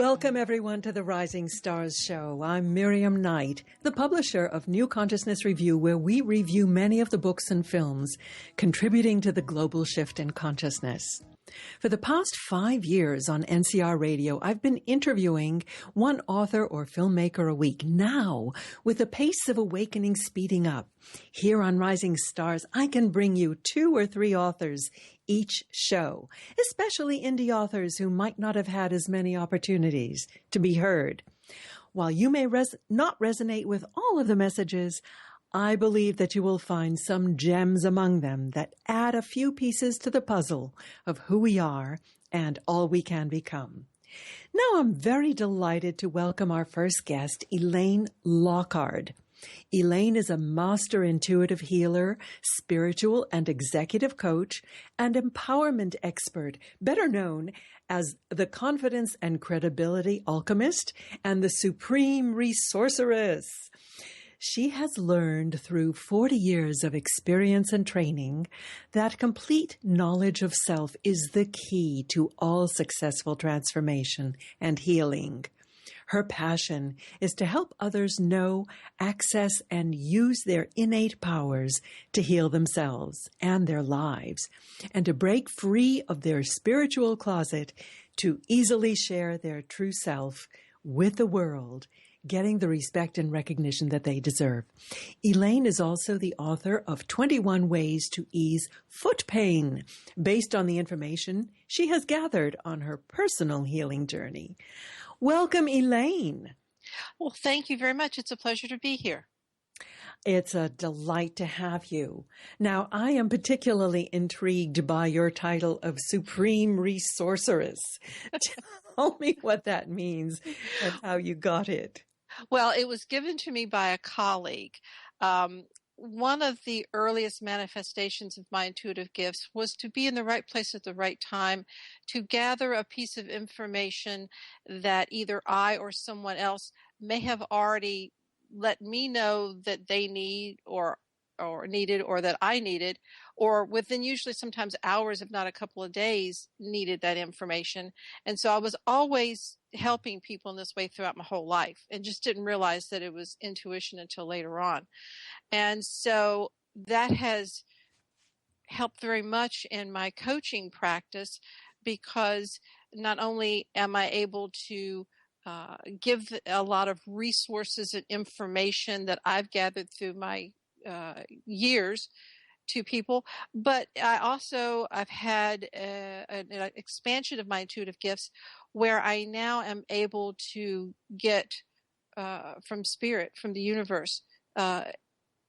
Welcome, everyone, to the Rising Stars Show. I'm Miriam Knight, the publisher of New Consciousness Review, where we review many of the books and films contributing to the global shift in consciousness. For the past 5 years on NCR Radio, I've been interviewing one author or filmmaker a week. Now, with the pace of awakening speeding up, here on Rising Stars, I can bring you 2 or 3 authors each show, especially indie authors who might not have had as many opportunities to be heard. While you may not resonate with all of the messages, I believe that you will find some gems among them that add a few pieces to the puzzle of who we are and all we can become. Now I'm very delighted to welcome our first guest, Elaine Lockhart. Elaine is a master intuitive healer, spiritual and executive coach, and empowerment expert, better known as the confidence and credibility alchemist and the supreme resourceress. She has learned through 40 years of experience and training that complete knowledge of self is the key to all successful transformation and healing. Her passion is to help others know, access, and use their innate powers to heal themselves and their lives, and to break free of their spiritual closet to easily share their true self with the world, getting the respect and recognition that they deserve. Elaine is also the author of 21 Ways to Ease Foot Pain, based on the information she has gathered on her personal healing journey. Welcome, Elaine. Well, thank you very much. It's a pleasure to be here. It's a delight to have you. Now, I am particularly intrigued by your title of Supreme Resourceress. Tell me what that means and how you got it. Well, it was given to me by a colleague. One of the earliest manifestations of my intuitive gifts was to be in the right place at the right time, to gather a piece of information that either I or someone else may have already let me know that they need or needed, or that I needed, or within usually sometimes hours, if not a couple of days, needed that information. And so I was always helping people in this way throughout my whole life, and just didn't realize that it was intuition until later on. And so that has helped very much in my coaching practice, because not only am I able to give a lot of resources and information that I've gathered through my years to people, but I've had an expansion of my intuitive gifts where I now am able to get from spirit, from the universe,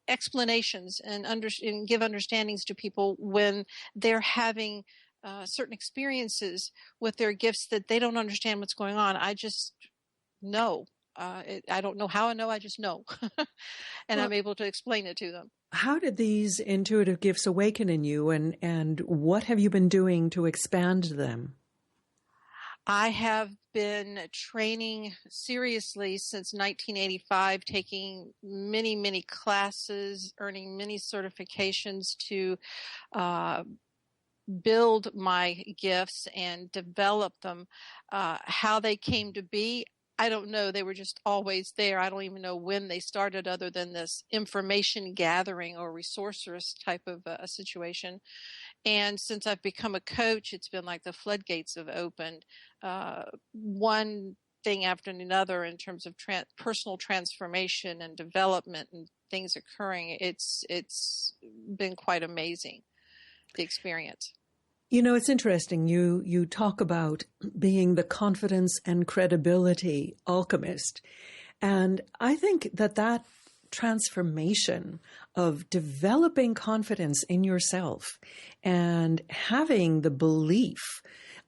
explanations and give understandings to people when they're having certain experiences with their gifts that they don't understand what's going on. I just know. I don't know how I know, I just know. And I'm able to explain it to them. How did these intuitive gifts awaken in you, and what have you been doing to expand them? I have been training seriously since 1985, taking many, many classes, earning many certifications to build my gifts and develop them. How they came to be, I don't know. They were just always there. I don't even know when they started, other than this information gathering or resourceress type of a situation. And since I've become a coach, it's been like the floodgates have opened. One thing after another in terms of personal transformation and development and things occurring. It's been quite amazing, the experience. You know, it's interesting. You talk about being the confidence and credibility alchemist. And I think that transformation of developing confidence in yourself and having the belief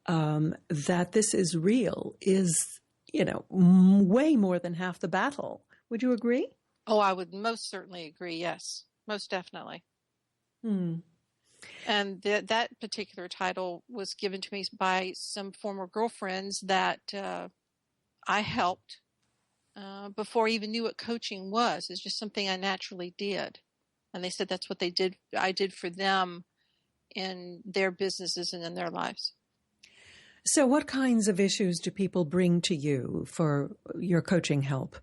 that this is real is, way more than half the battle. Would you agree? Oh, I would most certainly agree. Yes, most definitely. And that particular title was given to me by some former girlfriends that I helped before I even knew what coaching was. It's just something I naturally did. And they said that's what I did for them in their businesses and in their lives. So what kinds of issues do people bring to you for your coaching help?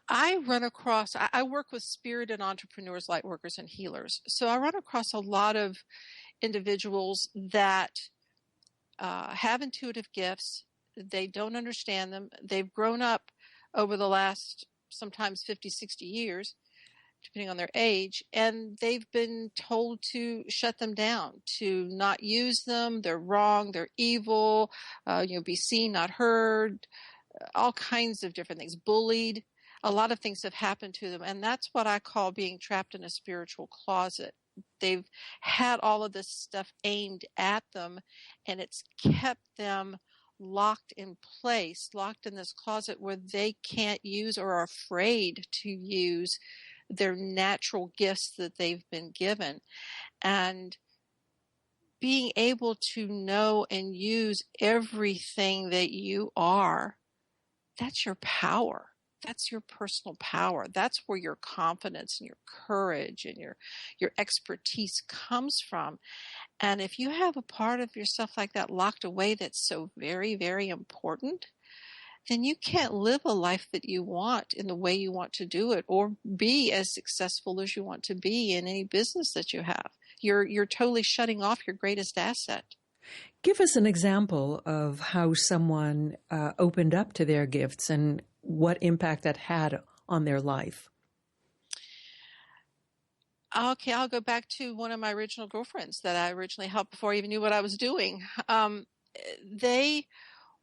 I run across, I work with spirited entrepreneurs, light workers, and healers. So I run across a lot of individuals that have intuitive gifts. They don't understand them. They've grown up over the last sometimes 50, 60 years, depending on their age, and they've been told to shut them down, to not use them. They're wrong. They're evil. Be seen, not heard. All kinds of different things. Bullied. A lot of things have happened to them, and that's what I call being trapped in a spiritual closet. They've had all of this stuff aimed at them, and it's kept them locked in place, locked in this closet where they can't use or are afraid to use their natural gifts that they've been given. And being able to know and use everything that you are, that's your power. That's your personal power. That's where your confidence and your courage and your expertise comes from. And if you have a part of yourself like that locked away that's so very, very important, then you can't live a life that you want in the way you want to do it, or be as successful as you want to be in any business that you have. You're totally shutting off your greatest asset. Give us an example of how someone opened up to their gifts and what impact that had on their life. Okay, I'll go back to one of my original girlfriends that I originally helped before I even knew what I was doing. They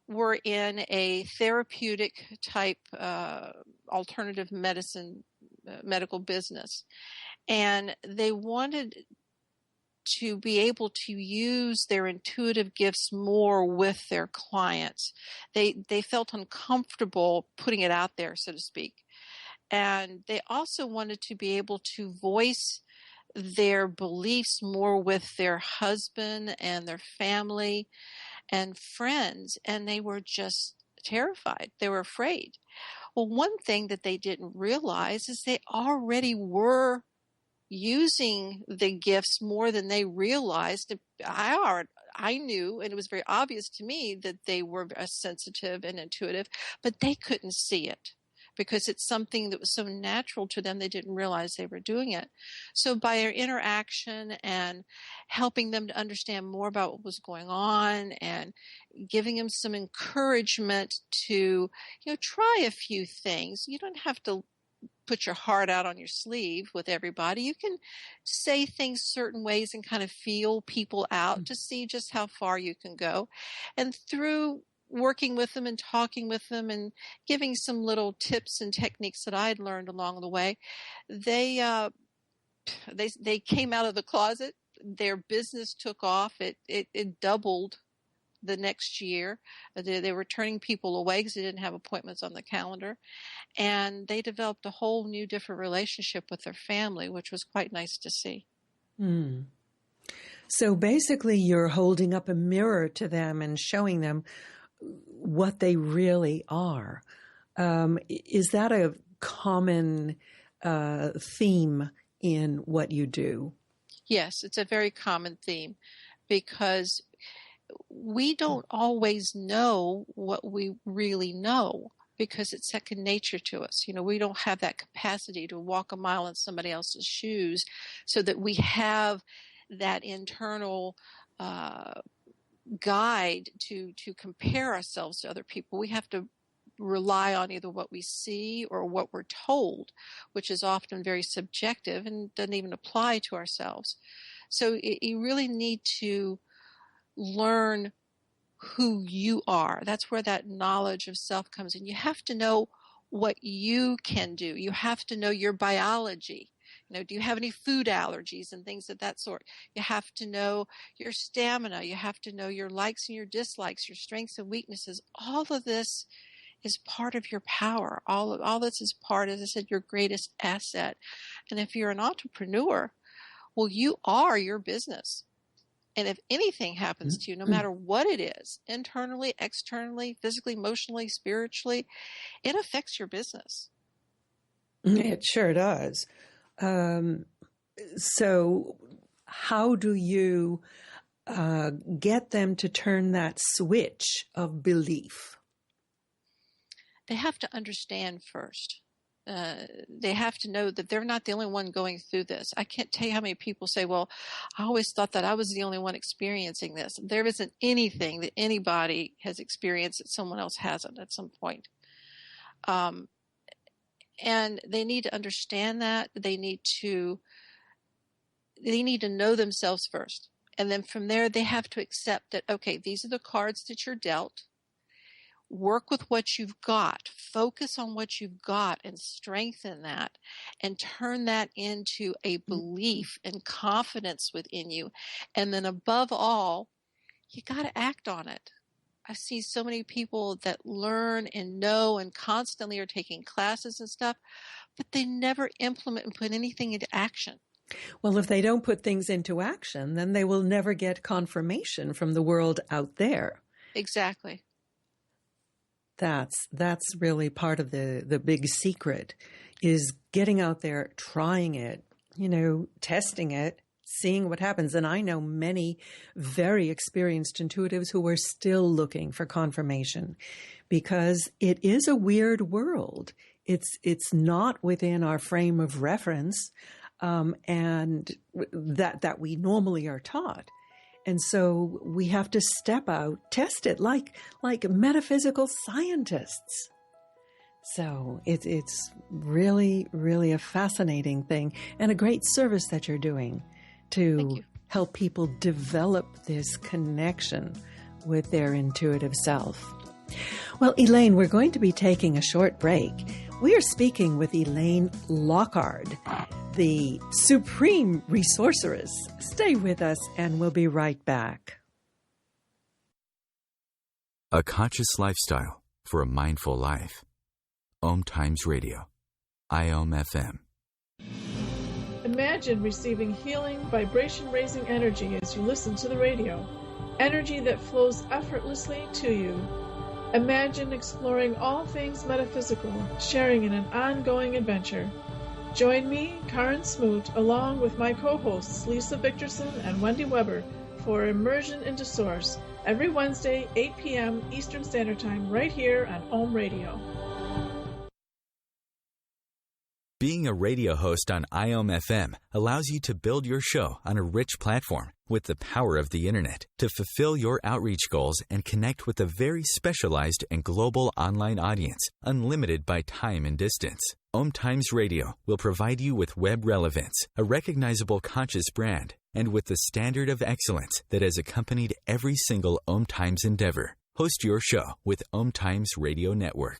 were in a therapeutic type alternative medicine medical business, and they wanted to be able to use their intuitive gifts more with their clients. They felt uncomfortable putting it out there, so to speak. And they also wanted to be able to voice their beliefs more with their husband and their family and friends. And they were just terrified. They were afraid. Well, one thing that they didn't realize is they already were using the gifts more than they realized. I knew, and it was very obvious to me, that they were sensitive and intuitive, but they couldn't see it because it's something that was so natural to them they didn't realize they were doing it. So by our interaction and helping them to understand more about what was going on and giving them some encouragement to, try a few things. You don't have to put your heart out on your sleeve with everybody. You can say things certain ways and kind of feel people out to see just how far you can go. And through working with them and talking with them and giving some little tips and techniques that I had learned along the way, they came out of the closet. Their business took off. It doubled the next year. They were turning people away because they didn't have appointments on the calendar. And they developed a whole new different relationship with their family, which was quite nice to see. Mm. So basically you're holding up a mirror to them and showing them what they really are. Is that a common theme in what you do? Yes, it's a very common theme because we don't always know what we really know because it's second nature to us. We don't have that capacity to walk a mile in somebody else's shoes so that we have that internal guide to compare ourselves to other people. We have to rely on either what we see or what we're told, which is often very subjective and doesn't even apply to ourselves. So you really need to learn who you are. That's where that knowledge of self comes in. You have to know what you can do. You have to know your biology. Do you have any food allergies and things of that sort? You have to know your stamina. You have to know your likes and your dislikes, your strengths and weaknesses. All of this is part of your power. All this is part, as I said, your greatest asset. And if you're an entrepreneur, well, you are your business. And if anything happens to you, no matter what it is, internally, externally, physically, emotionally, spiritually, it affects your business. It sure does. So how do you get them to turn that switch of belief? They have to understand first. They have to know that they're not the only one going through this. I can't tell you how many people say, well, I always thought that I was the only one experiencing this. There isn't anything that anybody has experienced that someone else hasn't at some point. And they need to understand that. They need to know themselves first. And then from there, they have to accept that, okay, these are the cards that you're dealt. Work with what you've got. Focus on what you've got and strengthen that and turn that into a belief and confidence within you. And then above all, you got to act on it. I see so many people that learn and know and constantly are taking classes and stuff, but they never implement and put anything into action. Well, if they don't put things into action, then they will never get confirmation from the world out there. Exactly. That's really part of the big secret, is getting out there, trying it, testing it, seeing what happens. And I know many very experienced intuitives who are still looking for confirmation, because it is a weird world. It's not within our frame of reference, and that we normally are taught. And so we have to step out, test it like metaphysical scientists. So it's really, really a fascinating thing and a great service that you're doing to help people develop this connection with their intuitive self. Well, Elaine, we're going to be taking a short break. We are speaking with Elaine Lockhart, the Supreme Resourceress. Stay with us and we'll be right back. A conscious lifestyle for a mindful life. Om Times Radio. IOM FM. Imagine receiving healing, vibration-raising energy as you listen to the radio. Energy that flows effortlessly to you. Imagine exploring all things metaphysical, sharing in an ongoing adventure. Join me, Karen Smoot, along with my co-hosts Lisa Victorson and Wendy Weber for Immersion into Source every Wednesday, 8 p.m. Eastern Standard Time, right here on Om Radio. Being a radio host on IOM FM allows you to build your show on a rich platform with the power of the Internet to fulfill your outreach goals and connect with a very specialized and global online audience, unlimited by time and distance. Om Times Radio will provide you with web relevance, a recognizable conscious brand, and with the standard of excellence that has accompanied every single Om Times endeavor. Host your show with Om Times Radio Network.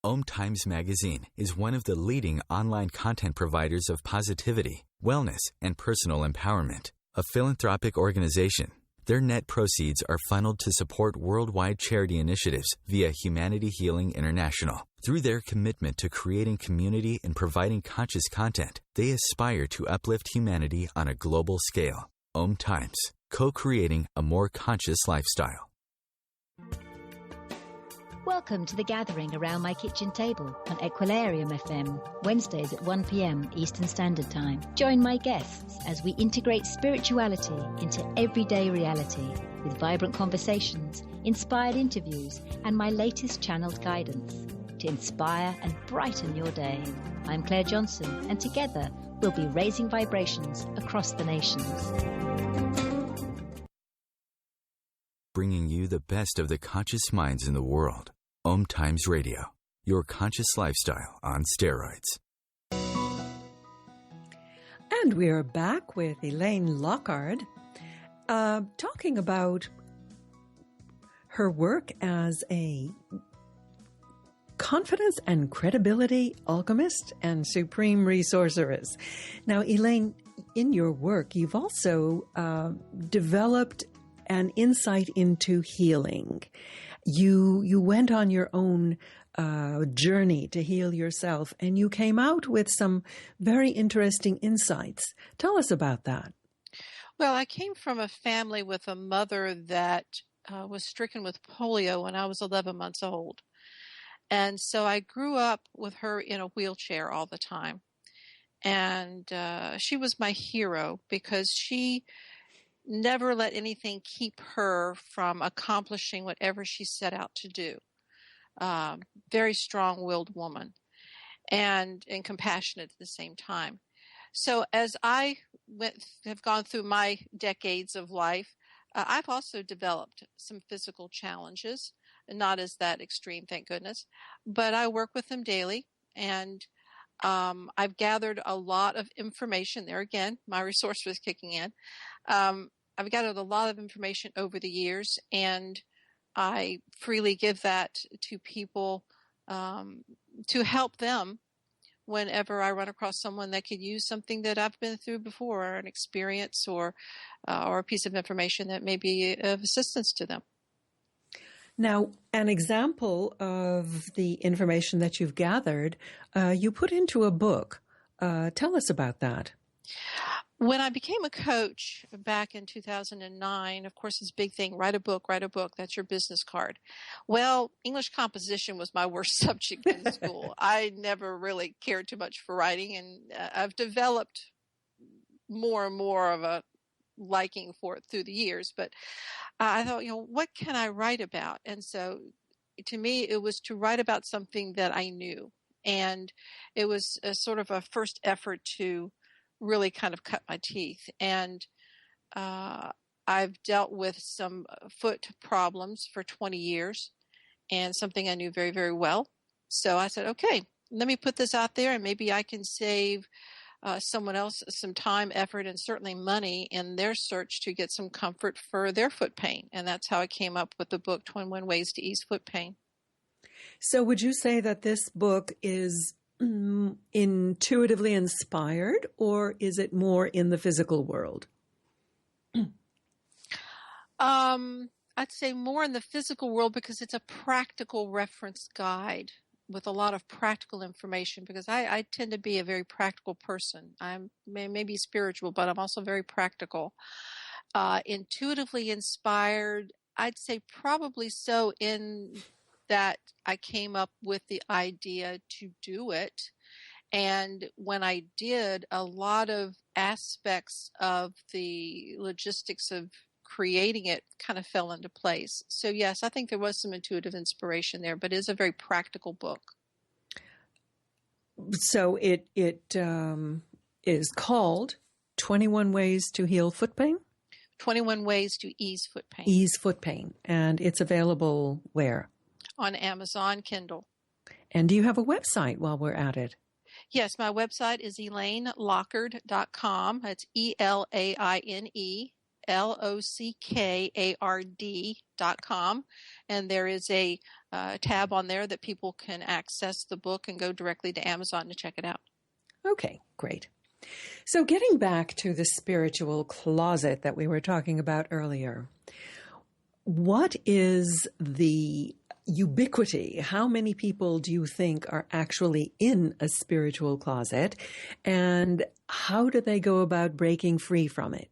Om Times Magazine is one of the leading online content providers of positivity, wellness, and personal empowerment. A philanthropic organization, their net proceeds are funneled to support worldwide charity initiatives via Humanity Healing International. Through their commitment to creating community and providing conscious content, they aspire to uplift humanity on a global scale. Om Times, co-creating a more conscious lifestyle. Welcome to The Gathering Around My Kitchen Table on Equilarium FM, Wednesdays at 1 p.m. Eastern Standard Time. Join my guests as we integrate spirituality into everyday reality with vibrant conversations, inspired interviews, and my latest channeled guidance to inspire and brighten your day. I'm Claire Johnson, and together we'll be raising vibrations across the nations. Bringing you the best of the conscious minds in the world. Om Times Radio, your conscious lifestyle on steroids. And we are back with Elaine Lockhart, talking about her work as a confidence and credibility alchemist and supreme resourceress. Now, Elaine, in your work, you've also developed an insight into healing. You went on your own journey to heal yourself, and you came out with some very interesting insights. Tell us about that. Well, I came from a family with a mother that was stricken with polio when I was 11 months old. And so I grew up with her in a wheelchair all the time. And she was my hero because she never let anything keep her from accomplishing whatever she set out to do. Very strong-willed woman and compassionate at the same time. So as I have gone through my decades of life, I've also developed some physical challenges, not as that extreme, thank goodness, but I work with them daily, and I've gathered a lot of information. There again, my resource was kicking in. I've gathered a lot of information over the years, and I freely give that to people to help them whenever I run across someone that could use something that I've been through before, or an experience, or a piece of information that may be of assistance to them. Now, an example of the information that you've gathered, you put into a book. Tell us about that. When I became a coach back in 2009, of course, this big thing, write a book, that's your business card. Well, English composition was my worst subject in school. I never really cared too much for writing, and I've developed more and more of a liking for it through the years. But I thought, what can I write about? And so to me, it was to write about something that I knew. And it was a sort of a first effort to really kind of cut my teeth. And I've dealt with some foot problems for 20 years, and something I knew very, very well. So I said, okay, let me put this out there, and maybe I can save someone else some time, effort, and certainly money in their search to get some comfort for their foot pain. And that's how I came up with the book, 21 Ways to Ease Foot Pain. So would you say that this book is intuitively inspired, or is it more in the physical world? I'd say more in the physical world, because it's a practical reference guide with a lot of practical information, because I tend to be a very practical person. I may be spiritual, but I'm also very practical. Intuitively inspired, I'd say probably so, in that I came up with the idea to do it. And when I did, a lot of aspects of the logistics of creating it kind of fell into place. So yes, I think there was some intuitive inspiration there, but it is a very practical book. So it is called 21 Ways to Heal Foot Pain? 21 Ways to Ease Foot Pain. Ease Foot Pain. And it's available where? On Amazon Kindle. And do you have a website while we're at it? Yes, my website is ElaineLockard.com. That's ElaineLockard.com. And there is a tab on there that people can access the book and go directly to Amazon to check it out. Okay, great. So getting back to the spiritual closet that we were talking about earlier, what is the ubiquity? How many people do you think are actually in a spiritual closet, and how do they go about breaking free from it?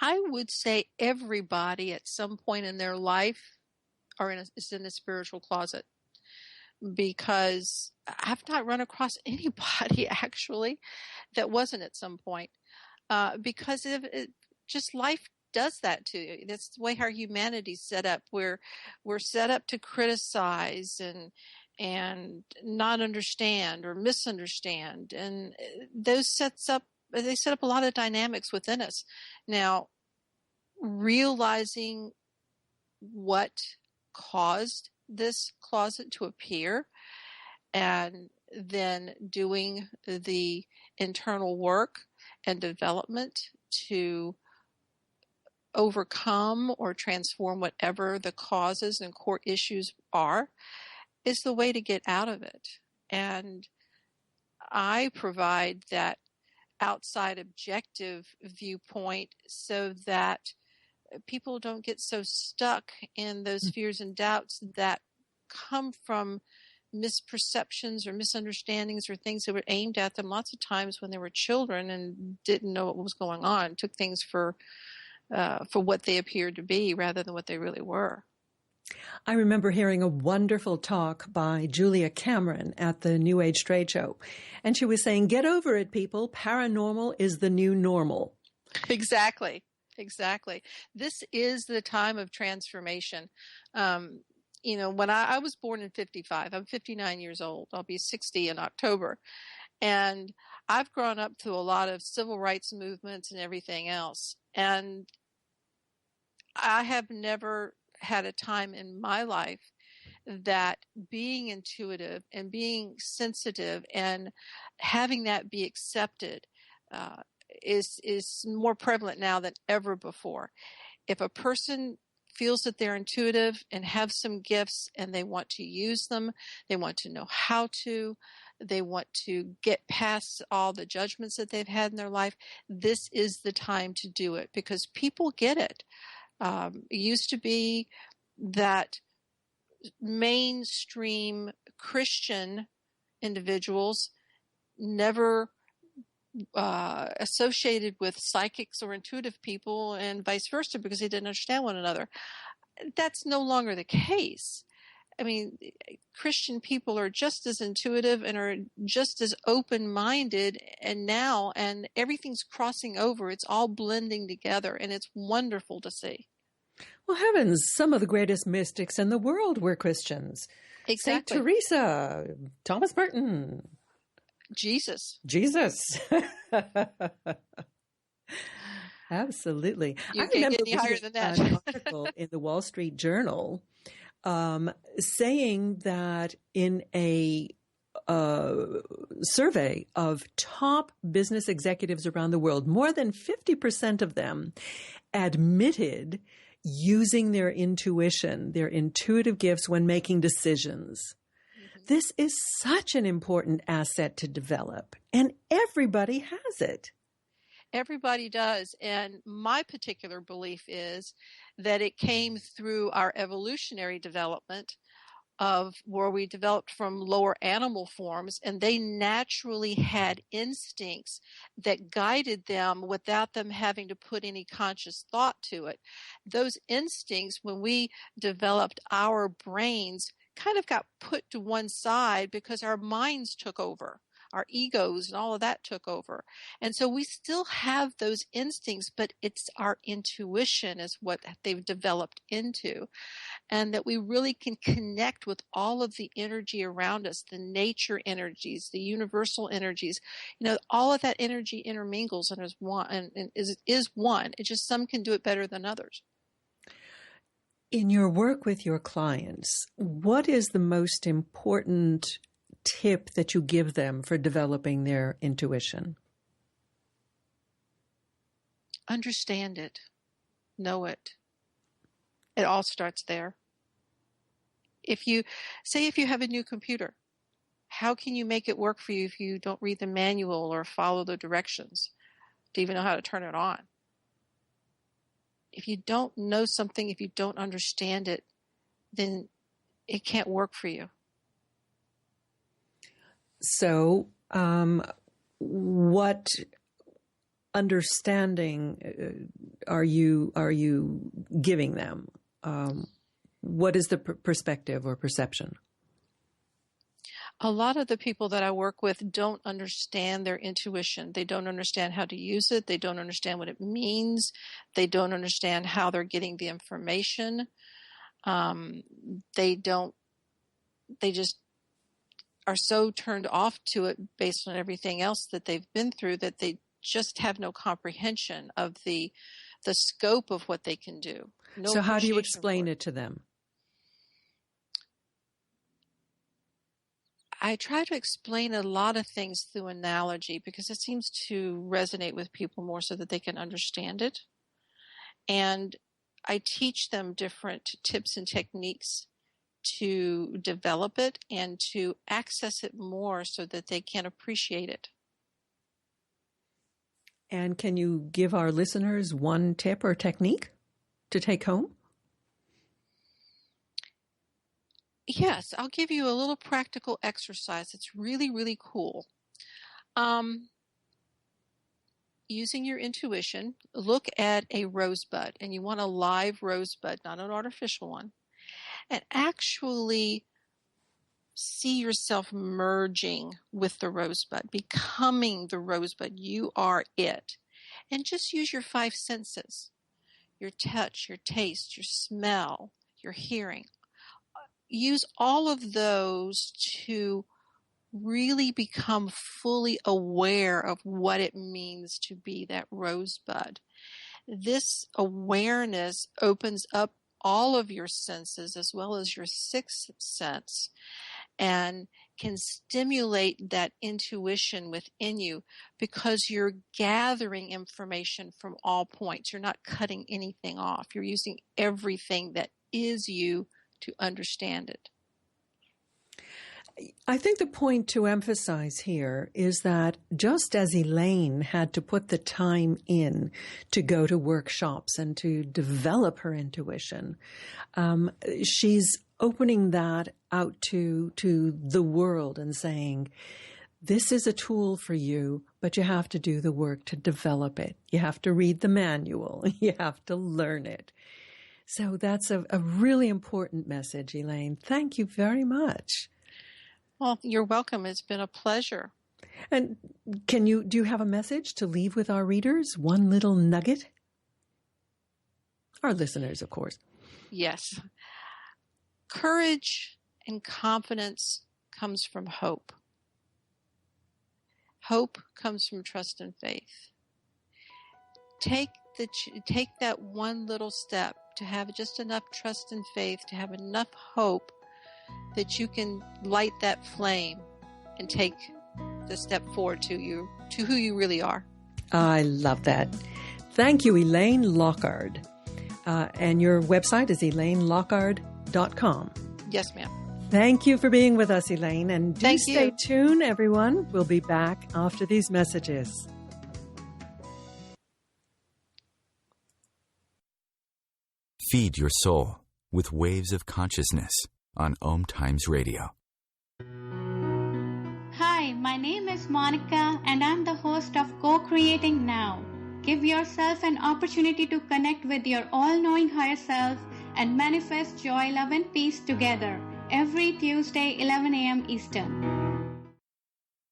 I would say everybody at some point in their life is in a spiritual closet, because I've not run across anybody actually that wasn't at some point, because just life does that to you. That's the way our humanity's set up. We're set up to criticize and not understand or misunderstand, and they set up a lot of dynamics within us. Now, realizing what caused this closet to appear, and then doing the internal work and development to overcome or transform whatever the causes and core issues are, is the way to get out of it. And I provide that outside objective viewpoint so that people don't get so stuck in those fears and doubts that come from misperceptions or misunderstandings or things that were aimed at them lots of times when they were children and didn't know what was going on, took things for what they appeared to be rather than what they really were. I remember hearing a wonderful talk by Julia Cameron at the New Age Trade Show. And she was saying, get over it, people. Paranormal is the new normal. Exactly. Exactly. This is the time of transformation. When I was born in 55, I'm 59 years old. I'll be 60 in October. And I've grown up through a lot of civil rights movements and everything else. And I have never had a time in my life that being intuitive and being sensitive and having that be accepted is more prevalent now than ever before. If a person feels that they're intuitive and have some gifts and they want to use them, they want to know how to, they want to get past all the judgments that they've had in their life, this is the time to do it because people get it. It used to be that mainstream Christian individuals never associated with psychics or intuitive people and vice versa because they didn't understand one another. That's no longer the case. I mean, Christian people are just as intuitive and are just as open-minded and everything's crossing over. It's all blending together and it's wonderful to see. Well, heavens, some of the greatest mystics in the world were Christians. Exactly. Saint Teresa, Thomas Merton. Jesus. Absolutely. You I can't remember get any higher than that. An article in the Wall Street Journal saying that in a survey of top business executives around the world, more than 50% of them admitted using their intuition, their intuitive gifts when making decisions. This is such an important asset to develop, and everybody has it. Everybody does. And my particular belief is that it came through our evolutionary development of where we developed from lower animal forms, and they naturally had instincts that guided them without them having to put any conscious thought to it. Those instincts, when we developed our brains, kind of got put to one side because our minds took over. Our egos and all of that took over. And so we still have those instincts, but it's our intuition is what they've developed into. And that we really can connect with all of the energy around us, the nature energies, the universal energies. All of that energy intermingles and is one. And is one. It's just some can do it better than others. In your work with your clients, what is the most important tip that you give them for developing their intuition? Understand it. Know it. It all starts there. If you have a new computer, how can you make it work for you if you don't read the manual or follow the directions to even know how to turn it on? If you don't know something, if you don't understand it, then it can't work for you. So, what understanding are you giving them? What is the perspective or perception? A lot of the people that I work with don't understand their intuition. They don't understand how to use it. They don't understand what it means. They don't understand how they're getting the information. They just are so turned off to it based on everything else that they've been through that they just have no comprehension of the scope of what they can do. So how do you explain it to them? I try to explain a lot of things through analogy because it seems to resonate with people more so that they can understand it. And I teach them different tips and techniques to develop it and to access it more so that they can appreciate it. And can you give our listeners one tip or technique to take home? Yes, I'll give you a little practical exercise. It's really, really cool. Using your intuition, look at a rosebud, and you want a live rosebud, not an artificial one, and actually see yourself merging with the rosebud, becoming the rosebud. You are it. and just use your 5 senses, your touch, your taste, your smell, your hearing. Use all of those to really become fully aware of what it means to be that rosebud. This awareness opens up all of your senses as well as your 6th sense and can stimulate that intuition within you because you're gathering information from all points. You're not cutting anything off. You're using everything that is you to understand it. I think the point to emphasize here is that just as Elaine had to put the time in to go to workshops and to develop her intuition, she's opening that out to the world and saying, this is a tool for you, but you have to do the work to develop it. You have to read the manual. You have to learn it. So that's a really important message, Elaine. Thank you very much. Well, you're welcome. It's been a pleasure. And do you have a message to leave with our readers? One little nugget? Our listeners, of course. Yes. Courage and confidence comes from hope. Hope comes from trust and faith. Take that one little step to have just enough trust and faith, to have enough hope that you can light that flame and take the step forward to who you really are. I love that. Thank you, Elaine Lockard. And your website is elainelockard.com. Yes, ma'am. Thank you for being with us, Elaine. And do Thank stay you. tuned, everyone. We'll be back after these messages. Feed your soul with Waves of Consciousness on Om Times Radio. Hi, my name is Monica and I'm the host of Co-Creating Now. Give yourself an opportunity to connect with your all-knowing higher self and manifest joy, love and peace together every Tuesday, 11 a.m. Eastern.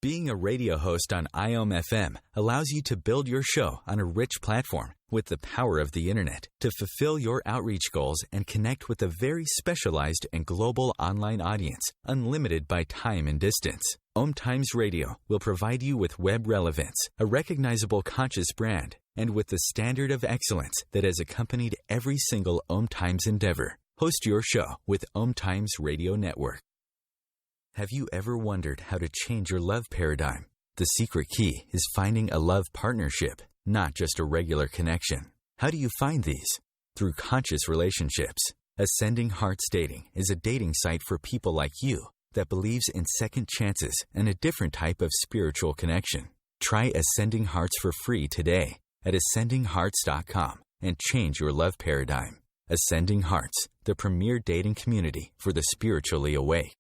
Being a radio host on IOM FM allows you to build your show on a rich platform with the power of the internet to fulfill your outreach goals and connect with a very specialized and global online audience, unlimited by time and distance. Om Times Radio will provide you with web relevance, a recognizable conscious brand, and with the standard of excellence that has accompanied every single Om Times endeavor. Host your show with Om Times Radio Network. Have you ever wondered how to change your love paradigm? The secret key is finding a love partnership, not just a regular connection. How do you find these? Through conscious relationships. Ascending Hearts Dating is a dating site for people like you that believes in second chances and a different type of spiritual connection. Try Ascending Hearts for free today at ascendinghearts.com and change your love paradigm. Ascending Hearts, the premier dating community for the spiritually awake.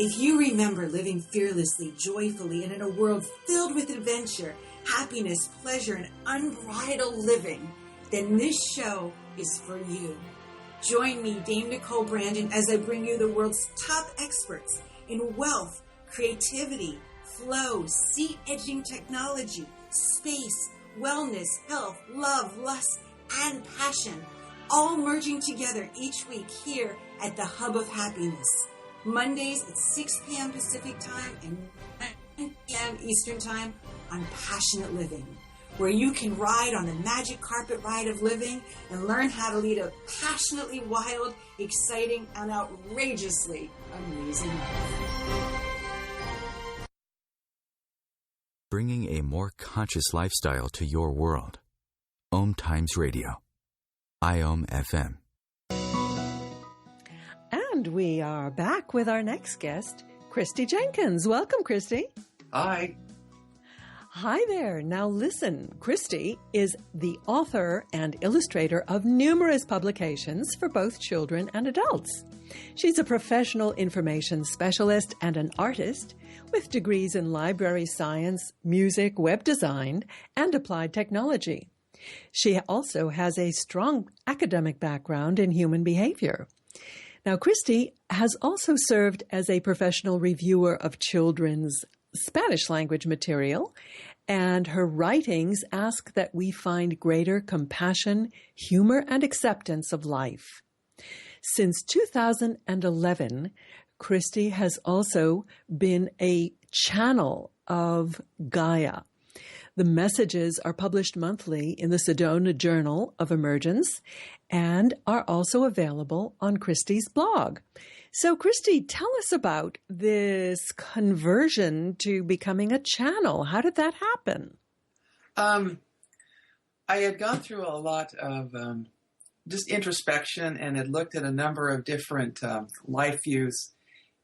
If you remember living fearlessly, joyfully, and in a world filled with adventure, happiness, pleasure, and unbridled living, then this show is for you. Join me, Dame Nicole Brandon, as I bring you the world's top experts in wealth, creativity, flow, seat-edging technology, space, wellness, health, love, lust, and passion, all merging together each week here at the Hub of Happiness. Mondays at 6 p.m. Pacific Time and 9 p.m. Eastern Time on Passionate Living, where you can ride on the magic carpet ride of living and learn how to lead a passionately wild, exciting, and outrageously amazing life. Bringing a more conscious lifestyle to your world. Om Times Radio. IOM FM. And we are back with our next guest, Christy Jenkins. Welcome, Christy. Hi. Hi there. Now listen, Christy is the author and illustrator of numerous publications for both children and adults. She's a professional information specialist and an artist with degrees in library science, music, web design, and applied technology. She also has a strong academic background in human behavior. Now, Christy has also served as a professional reviewer of children's Spanish language material, and her writings ask that we find greater compassion, humor, and acceptance of life. Since 2011, Christy has also been a channel of Gaia. The messages are published monthly in the Sedona Journal of Emergence and are also available on Christy's blog. So, Christy, tell us about this conversion to becoming a channel. How did that happen? I had gone through a lot of just introspection and had looked at a number of different life views,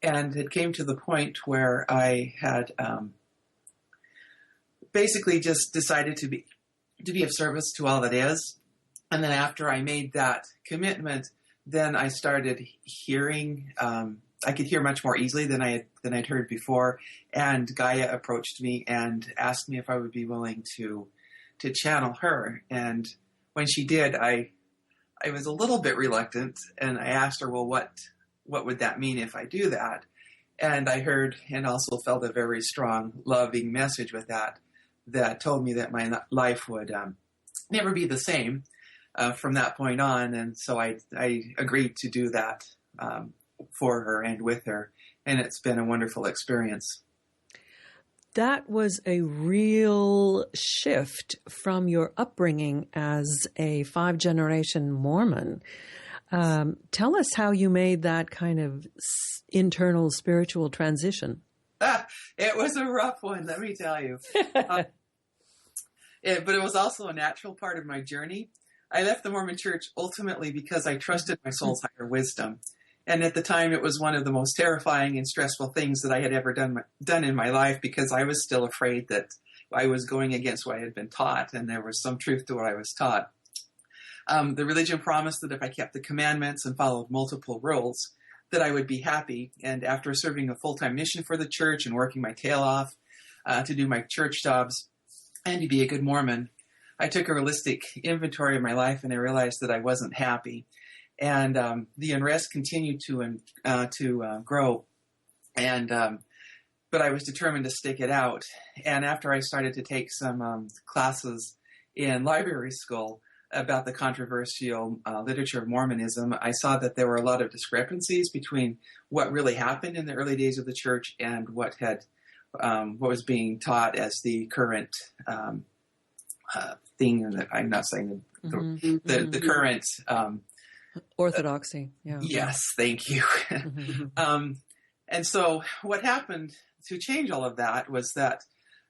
and it came to the point where I had basically just decided to be of service to all that is. And then after I made that commitment, then I started hearing. I could hear much more easily than I'd heard before. And Gaia approached me and asked me if I would be willing to channel her. And when she did, I was a little bit reluctant, and I asked her, well, what would that mean if I do that? And I heard and also felt a very strong, loving message with that told me that my life would never be the same from that point on. And so I agreed to do that for her and with her. And it's been a wonderful experience. That was a real shift from your upbringing as a 5-generation Mormon. Tell us how you made that kind of internal spiritual transition. It was a rough one, let me tell you. But it was also a natural part of my journey. I left the Mormon Church ultimately because I trusted my soul's higher wisdom. And at the time, it was one of the most terrifying and stressful things that I had ever done in my life, because I was still afraid that I was going against what I had been taught, and there was some truth to what I was taught. The religion promised that if I kept the commandments and followed multiple rules, that I would be happy. And after serving a full-time mission for the church and working my tail off to do my church jobs and to be a good Mormon, I took a realistic inventory of my life, and I realized that I wasn't happy. And the unrest continued to grow, but I was determined to stick it out. And after I started to take some classes in library school about the controversial literature of Mormonism, I saw that there were a lot of discrepancies between what really happened in the early days of the church and what was being taught as the current thing. That I'm not saying the current orthodoxy. Yeah. Yes, thank you. And so what happened to change all of that was that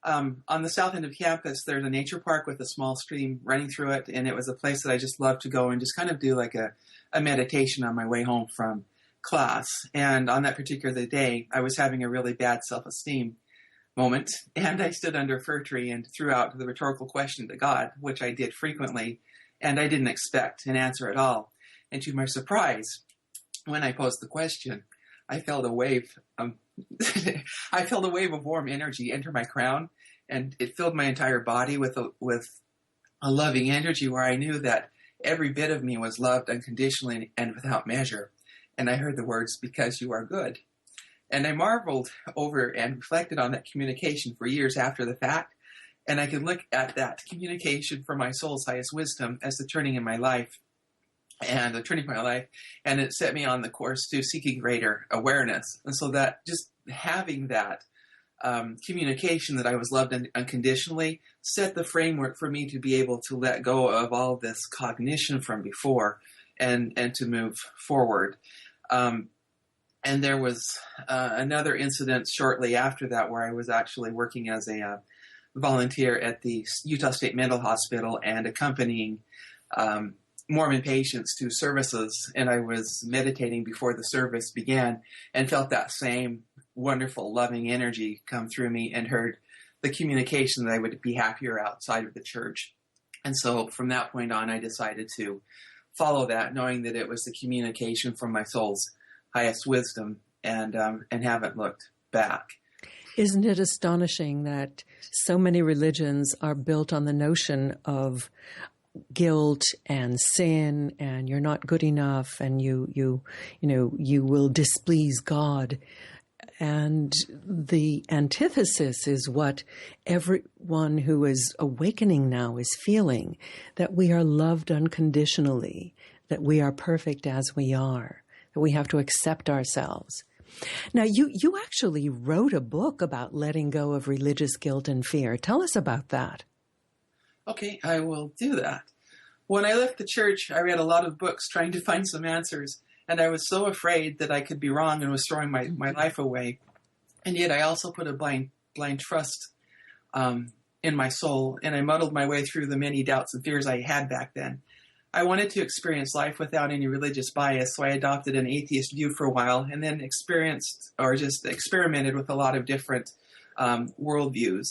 on the south end of campus, there's a nature park with a small stream running through it. And it was a place that I just loved to go and just kind of do like a meditation on my way home from class. And on that particular day, I was having a really bad self-esteem moment. And I stood under a fir tree and threw out the rhetorical question to God, which I did frequently. And I didn't expect an answer at all. And to my surprise, when I posed the question, I felt a wave. I felt a wave of warm energy enter my crown, and it filled my entire body with a loving energy, where I knew that every bit of me was loved unconditionally and without measure. And I heard the words, "Because you are good." And I marveled over and reflected on that communication for years after the fact. And I could look at that communication from my soul's highest wisdom as the turning in my life. And the turning point of my life, and it set me on the course to seeking greater awareness. And so that just having that communication that I was loved unconditionally set the framework for me to be able to let go of all this cognition from before and to move forward. And there was another incident shortly after that where I was actually working as a volunteer at the Utah State Mental Hospital and accompanying Mormon patients to services, and I was meditating before the service began and felt that same wonderful, loving energy come through me, and heard the communication that I would be happier outside of the church. And so from that point on, I decided to follow that, knowing that it was the communication from my soul's highest wisdom, and haven't looked back. Isn't it astonishing that so many religions are built on the notion of guilt and sin, and you're not good enough, and you will displease God, And the antithesis is what everyone who is awakening now is feeling, that we are loved unconditionally, that we are perfect as we are, that we have to accept ourselves. Now, you actually wrote a book about letting go of religious guilt and fear. Tell us about that. Okay, I will do that. When I left the church, I read a lot of books trying to find some answers, and I was so afraid that I could be wrong and was throwing my life away. And yet I also put a blind trust in my soul, and I muddled my way through the many doubts and fears I had back then. I wanted to experience life without any religious bias, so I adopted an atheist view for a while, and then experimented with a lot of different worldviews.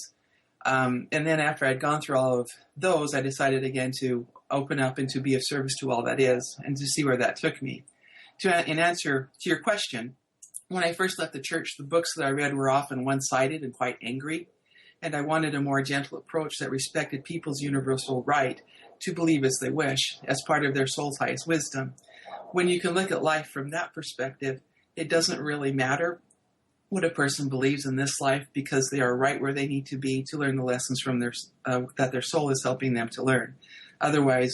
And then after I'd gone through all of those, I decided again to open up and to be of service to all that is, and to see where that took me. In answer to your question, when I first left the church, the books that I read were often one-sided and quite angry, and I wanted a more gentle approach that respected people's universal right to believe as they wish, as part of their soul's highest wisdom. When you can look at life from that perspective, it doesn't really matter what a person believes in this life, because they are right where they need to be to learn the lessons from that their soul is helping them to learn. Otherwise,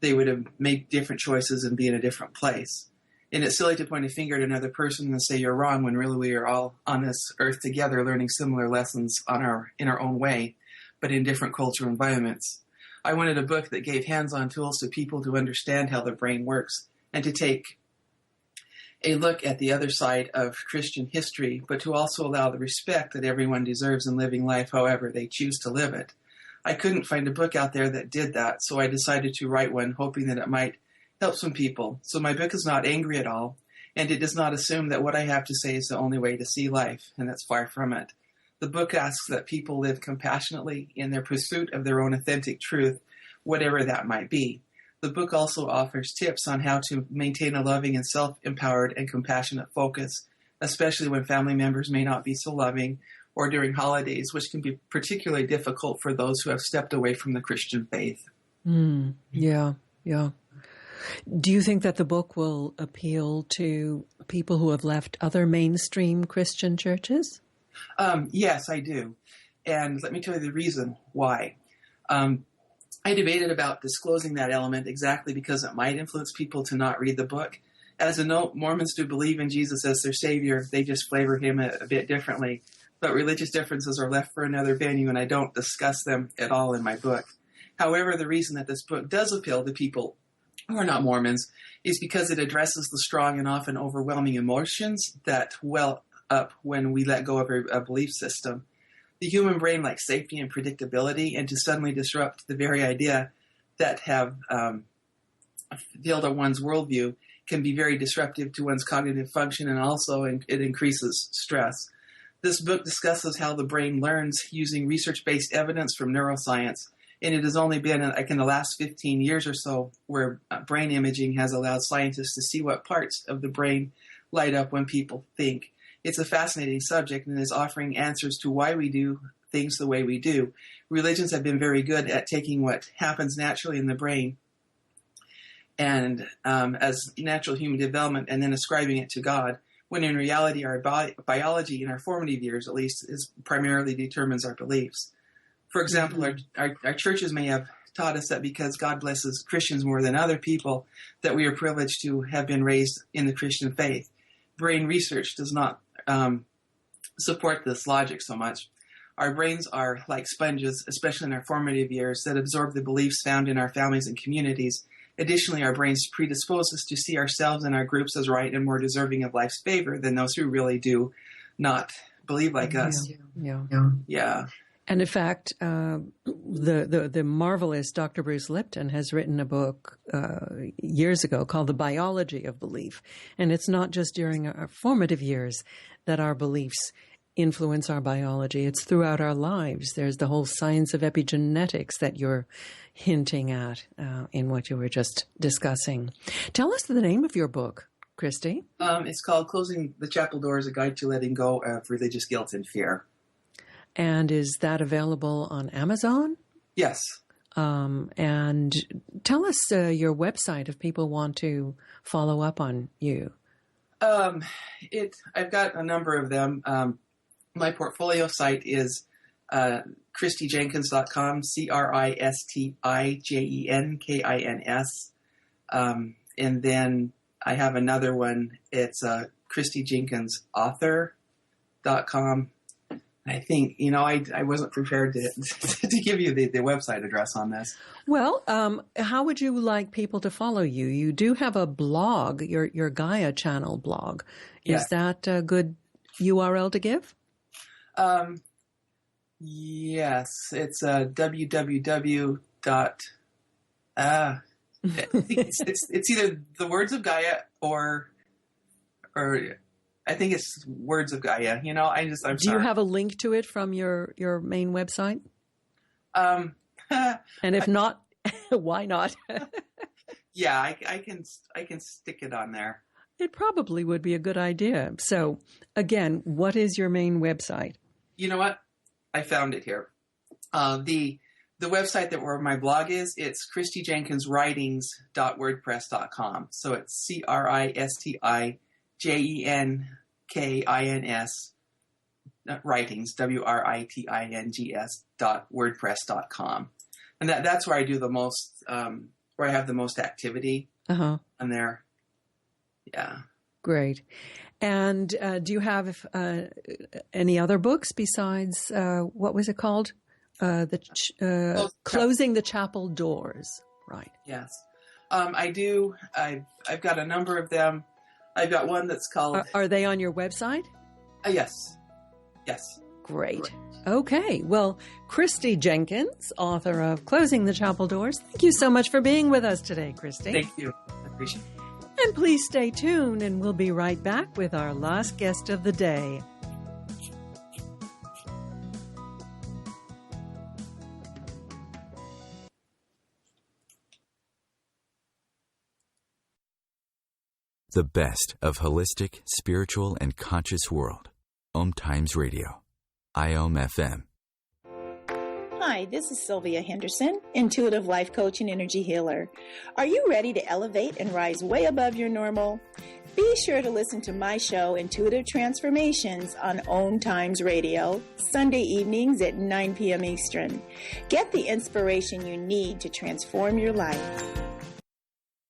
they would have made different choices and be in a different place. And it's silly to point a finger at another person and say you're wrong, when really we are all on this earth together learning similar lessons in our own way, but in different cultural environments. I wanted a book that gave hands-on tools to people to understand how the brain works and to take a look at the other side of Christian history, but to also allow the respect that everyone deserves in living life however they choose to live it. I couldn't find a book out there that did that, so I decided to write one, hoping that it might help some people. So my book is not angry at all, and it does not assume that what I have to say is the only way to see life, and that's far from it. The book asks that people live compassionately in their pursuit of their own authentic truth, whatever that might be. The book also offers tips on how to maintain a loving and self-empowered and compassionate focus, especially when family members may not be so loving, or during holidays, which can be particularly difficult for those who have stepped away from the Christian faith. Yeah. Do you think that the book will appeal to people who have left other mainstream Christian churches? Yes, I do. And let me tell you the reason why. I debated about disclosing that element exactly because it might influence people to not read the book. As a note, Mormons do believe in Jesus as their Savior. They just flavor him a bit differently. But religious differences are left for another venue, and I don't discuss them at all in my book. However, the reason that this book does appeal to people who are not Mormons is because it addresses the strong and often overwhelming emotions that well up when we let go of a belief system. The human brain likes safety and predictability, and to suddenly disrupt the very idea that have built on one's worldview can be very disruptive to one's cognitive function, and also it increases stress. This book discusses how the brain learns using research-based evidence from neuroscience, and it has only been in the last 15 years or so where brain imaging has allowed scientists to see what parts of the brain light up when people think. It's a fascinating subject and is offering answers to why we do things the way we do. Religions have been very good at taking what happens naturally in the brain and as natural human development and then ascribing it to God, when in reality our biology in our formative years at least primarily determines our beliefs. For example, our churches may have taught us that because God blesses Christians more than other people, that we are privileged to have been raised in the Christian faith. Brain research does not support this logic so much. Our brains are like sponges, especially in our formative years, that absorb the beliefs found in our families and communities. Additionally, our brains predispose us to see ourselves and our groups as right and more deserving of life's favor than those who really do not believe like us. Yeah. And in fact, the marvelous Dr. Bruce Lipton has written a book years ago called The Biology of Belief. And it's not just during our formative years that our beliefs influence our biology. It's throughout our lives. There's the whole science of epigenetics that you're hinting at in what you were just discussing. Tell us the name of your book, Christy. It's called Closing the Chapel Doors, A Guide to Letting Go of Religious Guilt and Fear. And is that available on Amazon? Yes. And tell us your website if people want to follow up on you. I've got a number of them. My portfolio site is ChristyJenkins.com, ChristiJenkins. And then I have another one. It's ChristyJenkinsAuthor.com. I think, I wasn't prepared to give you the website address on this. Well, how would you like people to follow you? You do have a blog, your Gaia channel blog. Is that a good URL to give? Yes, it's www. It's either the Words of Gaia or I think it's Words of Gaia. I'm Do sorry. you have a link to it from your main website? And if not, why not? Yeah, I can stick it on there. It probably would be a good idea. So again, what is your main website? You know what? I found it here. The website where my blog is, it's ChristyJenkinsWritings.wordpress.com. So it's ChristiJenkins writings, WRITINGS.wordpress.com. And that's where I do the most, where I have the most activity on there. Yeah. Great. And do you have any other books besides, what was it called? Closing the Chapel Doors. Right. Yes. I do. I've got a number of them. I've got one that's called... Are they on your website? Yes. Yes. Great. Correct. Okay. Well, Christy Jenkins, author of Closing the Chapel Doors, thank you so much for being with us today, Christy. Thank you. I appreciate it. And please stay tuned, and we'll be right back with our last guest of the day. The best of holistic, spiritual, and conscious world. Om Times Radio. IOM FM. Hi, this is Sylvia Henderson, intuitive life coach and energy healer. Are you ready to elevate and rise way above your normal? Be sure to listen to my show, Intuitive Transformations, on Om Times Radio, Sunday evenings at 9 p.m. Eastern. Get the inspiration you need to transform your life.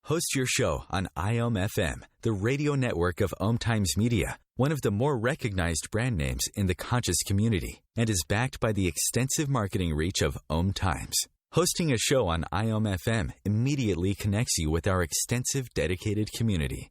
Host your show on IOM FM, the radio network of Om Times Media, one of the more recognized brand names in the conscious community, and is backed by the extensive marketing reach of Om Times. Hosting a show on IOM FM immediately connects you with our extensive dedicated community.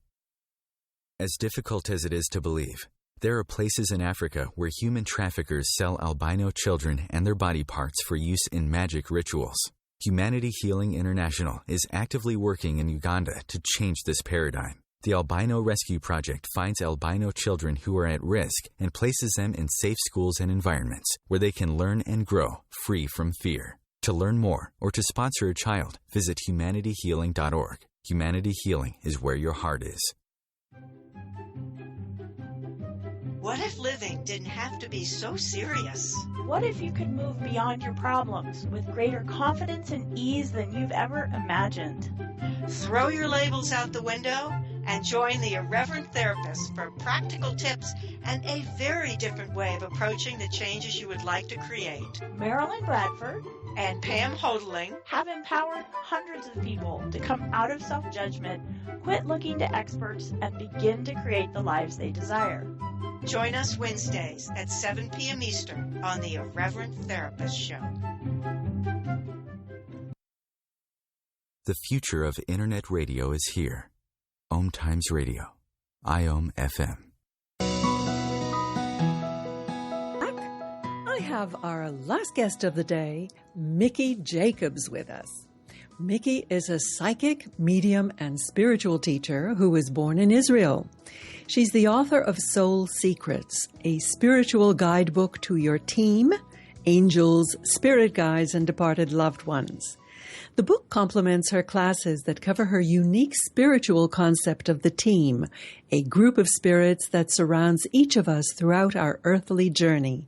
As difficult as it is to believe, there are places in Africa where human traffickers sell albino children and their body parts for use in magic rituals. Humanity Healing International is actively working in Uganda to change this paradigm. The Albino Rescue Project finds albino children who are at risk and places them in safe schools and environments where they can learn and grow free from fear. To learn more or to sponsor a child, visit humanityhealing.org. Humanity Healing is where your heart is. What if living didn't have to be so serious? What if you could move beyond your problems with greater confidence and ease than you've ever imagined? Throw your labels out the window and join the Irreverent Therapist for practical tips and a very different way of approaching the changes you would like to create. Marilyn Bradford and Pam Hodling have empowered hundreds of people to come out of self-judgment, quit looking to experts, and begin to create the lives they desire. Join us Wednesdays at 7 p.m. Eastern on the Irreverent Therapist Show. The future of Internet radio is here. Om Times Radio. IOM FM. I have our last guest of the day, Mickey Jacobs, with us. Mickey is a psychic, medium, and spiritual teacher who was born in Israel. She's the author of Soul Secrets, a spiritual guidebook to your team, angels, spirit guides, and departed loved ones. The book complements her classes that cover her unique spiritual concept of the team, a group of spirits that surrounds each of us throughout our earthly journey.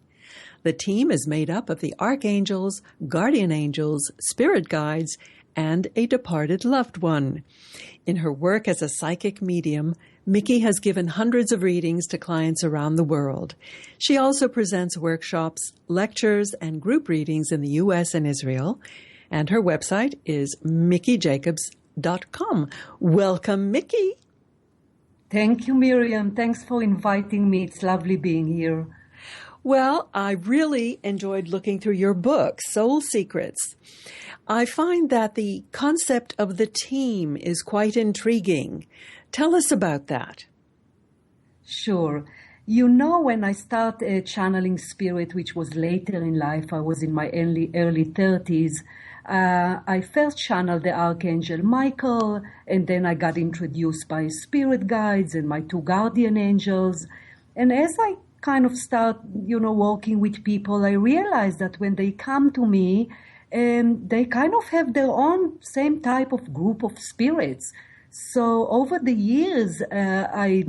The team is made up of the archangels, guardian angels, spirit guides, and a departed loved one. In her work as a psychic medium, Mickey has given hundreds of readings to clients around the world. She also presents workshops, lectures, and group readings in the U.S. and Israel. And her website is mickeijacobs.com. Welcome, Mickey. Thank you, Miriam. Thanks for inviting me. It's lovely being here. Well, I really enjoyed looking through your book, Soul Secrets. I find that the concept of the team is quite intriguing. Tell us about that. Sure. You know, when I started channeling spirit, which was later in life, I was in my early 30s, I first channeled the Archangel Michael, and then I got introduced by spirit guides and my two guardian angels. And as I kind of start, working with people, I realized that when they come to me, they kind of have their own same type of group of spirits. So over the years, I,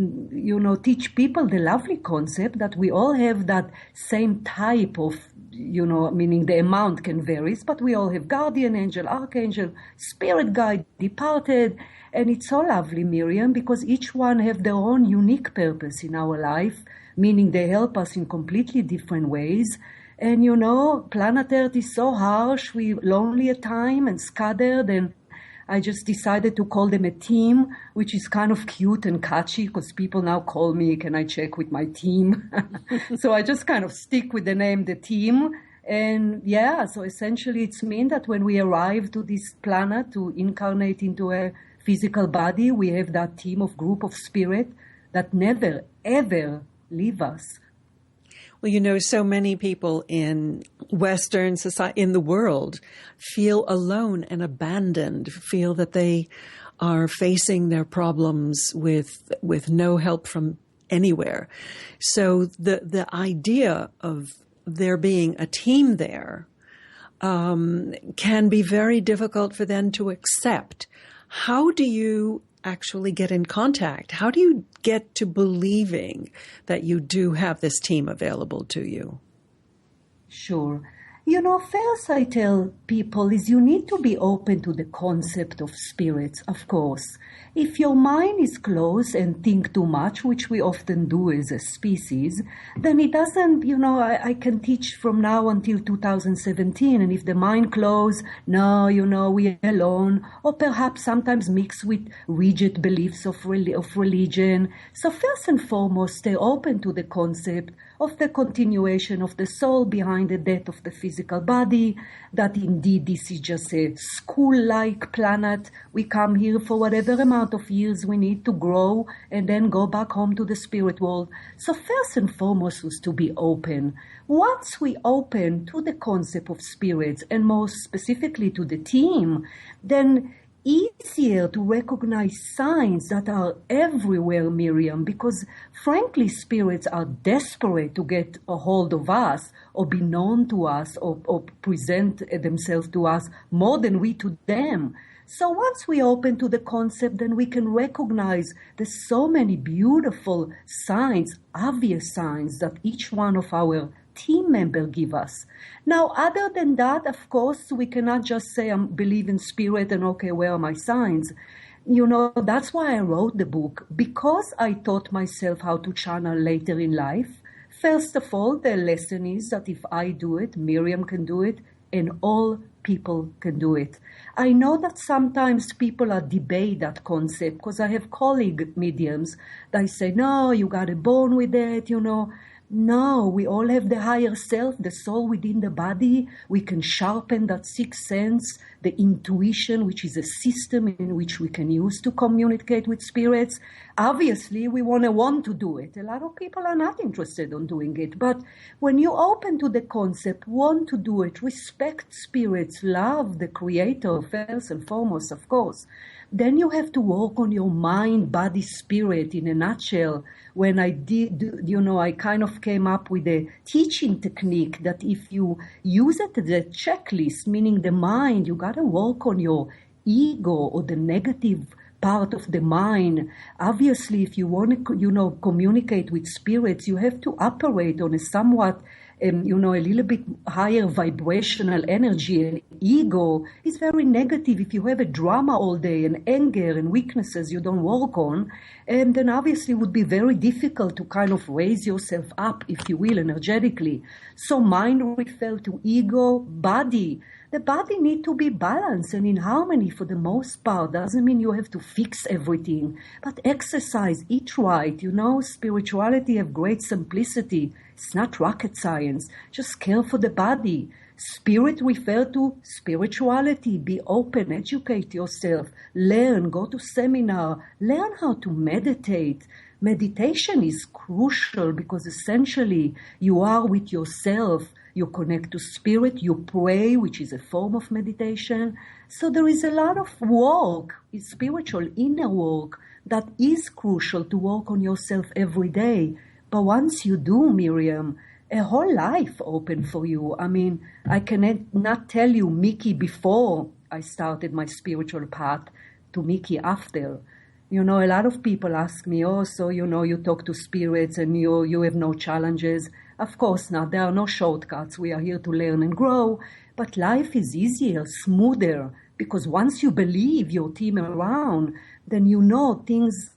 teach people the lovely concept that we all have that same type of, meaning the amount can vary, but we all have guardian angel, archangel, spirit guide, departed. And it's so lovely, Miriam, because each one have their own unique purpose in our life, meaning they help us in completely different ways. And, planet Earth is so harsh, we're lonely at times and scattered, and I just decided to call them a team, which is kind of cute and catchy because people now call me, can I check with my team? So I just kind of stick with the name, the team. And yeah, so essentially it's mean that when we arrive to this planet to incarnate into a physical body, we have that team of group of spirit that never, ever leave us. Well, so many people in Western society, in the world, feel alone and abandoned, feel that they are facing their problems with no help from anywhere. So the idea of there being a team there can be very difficult for them to accept. How do you actually get in contact? How do you get to believing that you do have this team available to you? Sure. First I tell people is you need to be open to the concept of spirits, of course. If your mind is closed and think too much, which we often do as a species, then it doesn't, I can teach from now until 2017. And if the mind closed, no, we're alone, or perhaps sometimes mixed with rigid beliefs of religion. So first and foremost, stay open to the concept of the continuation of the soul behind the death of the physical body, that indeed this is just a school-like planet. We come here for whatever amount of years we need to grow and then go back home to the spirit world. So first and foremost was to be open. Once we open to the concept of spirits, and more specifically to the team, then easier to recognize signs that are everywhere, Miriam, because frankly, spirits are desperate to get a hold of us or be known to us or present themselves to us more than we to them. So once we open to the concept, then we can recognize there's so many beautiful signs, obvious signs that each one of our team member give us. Now, other than that, of course, we cannot just say I believe in spirit and okay, where are my signs? That's why I wrote the book, because I taught myself how to channel later in life. First of all, the lesson is that if I do it, Miriam can do it, and all people can do it. I know that sometimes people are debate that concept because I have colleague mediums that say, no, you got a born with it, No, we all have the higher self, the soul within the body. We can sharpen that sixth sense, the intuition, which is a system in which we can use to communicate with spirits. Obviously, we want to do it. A lot of people are not interested in doing it. But when you open to the concept, want to do it, respect spirits, love the Creator first and foremost, of course, then you have to work on your mind, body, spirit in a nutshell. When I did, I kind of came up with a teaching technique that if you use it as a checklist, meaning the mind, you got to work on your ego or the negative part of the mind. Obviously, if you want to, communicate with spirits, you have to operate on a somewhat a little bit higher vibrational energy and ego is very negative. If you have a drama all day and anger and weaknesses you don't work on, and then obviously it would be very difficult to kind of raise yourself up, if you will, energetically. So mind refer to ego, body. The body need to be balanced and in harmony for the most part. Doesn't mean you have to fix everything, but exercise, eat right. Spirituality have great simplicity. It's not rocket science. Just care for the body. Spirit refer to spirituality. Be open, educate yourself, learn, go to seminar, learn how to meditate. Meditation is crucial because essentially you are with yourself. You connect to spirit, you pray, which is a form of meditation. So there is a lot of work, spiritual inner work, that is crucial to work on yourself every day. But once you do, Miriam, a whole life open for you. I mean, I cannot tell you Mickey before I started my spiritual path to Mickey after. A lot of people ask me, you talk to spirits and you have no challenges. Of course not. There are no shortcuts. We are here to learn and grow. But life is easier, smoother, because once you believe your team around, then things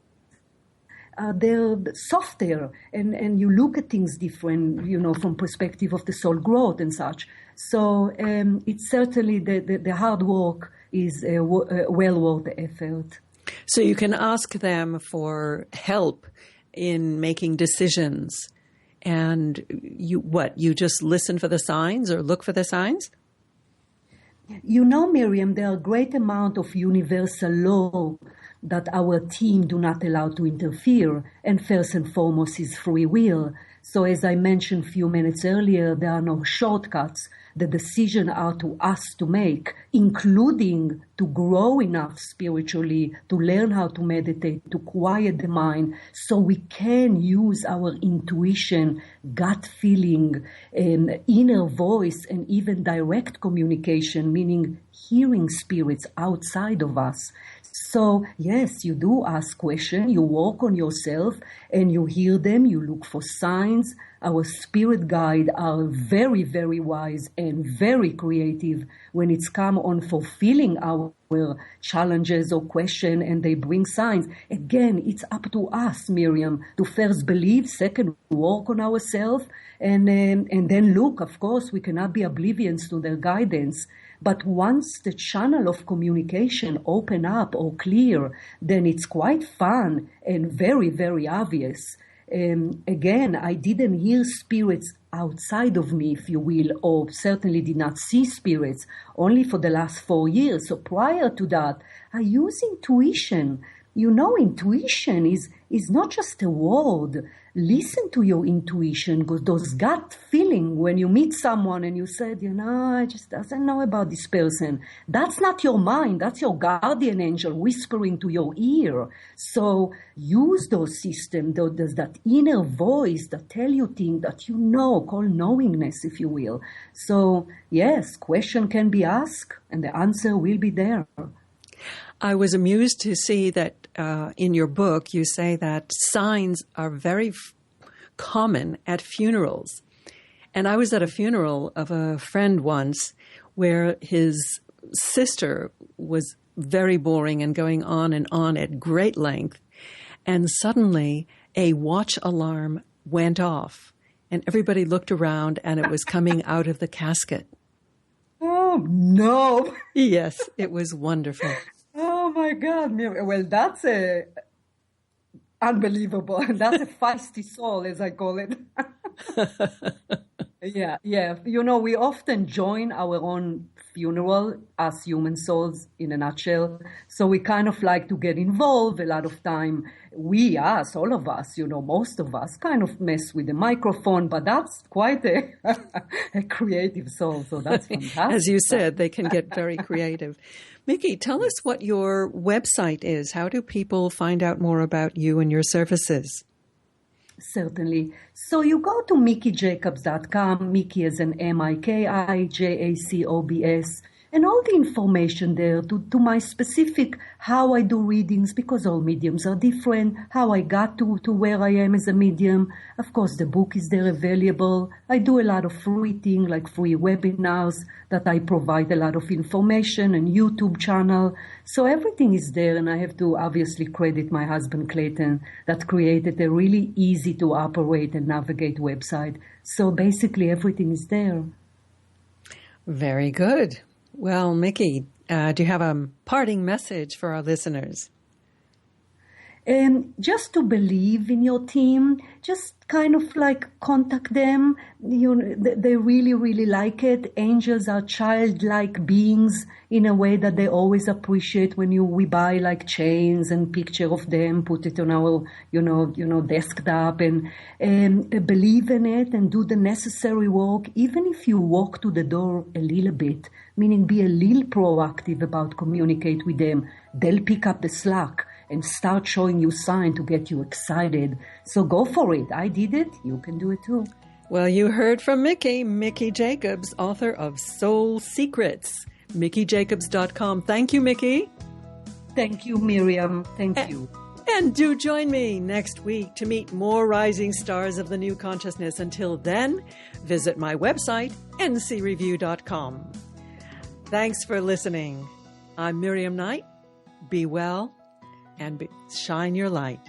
they're softer and you look at things different, from perspective of the soul growth and such. So it's certainly the hard work is well worth the effort. So you can ask them for help in making decisions. And you just listen for the signs or look for the signs? Miriam, there are a great amount of universal law that our team do not allow to interfere. And first and foremost is free will. So as I mentioned a few minutes earlier, there are no shortcuts. The decisions are to us to make, including to grow enough spiritually, to learn how to meditate, to quiet the mind, so we can use our intuition, gut feeling, inner voice, and even direct communication, meaning hearing spirits outside of us. So, yes, you do ask questions, you work on yourself, and you hear them, you look for signs. Our spirit guides are very, very wise and very creative when it's come on fulfilling our challenges or questions, and they bring signs. Again, it's up to us, Miriam, to first believe, second, work on ourselves, and then look. Of course, we cannot be oblivious to their guidance. But once the channel of communication open up or clear, then it's quite fun and very, very obvious. Again, I didn't hear spirits outside of me, if you will, or certainly did not see spirits only for the last 4 years. So prior to that, I use intuition. Intuition is not just a word. Listen to your intuition, because those gut feeling when you meet someone and you said, I just doesn't know about this person. That's not your mind. That's your guardian angel whispering to your ear. So use those systems, that inner voice that tell you things that called knowingness, if you will. So yes, question can be asked and the answer will be there. I was amused to see that in your book you say that signs are very common at funerals. And I was at a funeral of a friend once where his sister was very boring and going on and on at great length. And suddenly a watch alarm went off and everybody looked around and it was coming out of the casket. Oh, no. Yes, it was wonderful. Oh, my God. Well, that's unbelievable. That's a feisty soul, as I call it. Yeah. We often join our own funeral as human souls in a nutshell. So we kind of like to get involved. A lot of time, all of us, most of us kind of mess with the microphone, but that's quite a creative soul. So that's fantastic. As you said, they can get very creative. Mickey, tell us what your website is. How do people find out more about you and your services? Certainly. So you go to MickeyJacobs.com, Mickey as an MIKI, JACOBS, and all the information there to my specific how I do readings, because all mediums are different, how I got to where I am as a medium. Of course, the book is there available. I do a lot of free things like free webinars that I provide a lot of information, and YouTube channel. So everything is there, and I have to obviously credit my husband Clayton that created a really easy to operate and navigate website. So basically everything is there. Very good. Well, Mickey, do you have a parting message for our listeners? Just to believe in your team, just kind of like contact them. You know, they really, really like it. Angels are childlike beings in a way that they always appreciate when we buy like chains and picture of them, put it on our, desktop, and believe in it and do the necessary work. Even if you walk to the door a little bit, meaning be a little proactive about communicate with them, they'll pick up the slack and start showing you sign to get you excited. So go for it. I did it. You can do it too. Well, you heard from Mickey Jacobs, author of Soul Secrets. MickeyJacobs.com. Thank you, Mickey. Thank you, Miriam. Thank you. And do join me next week to meet more rising stars of the new consciousness. Until then, visit my website, ncreview.com. Thanks for listening. I'm Miriam Knight. Be well and shine your light.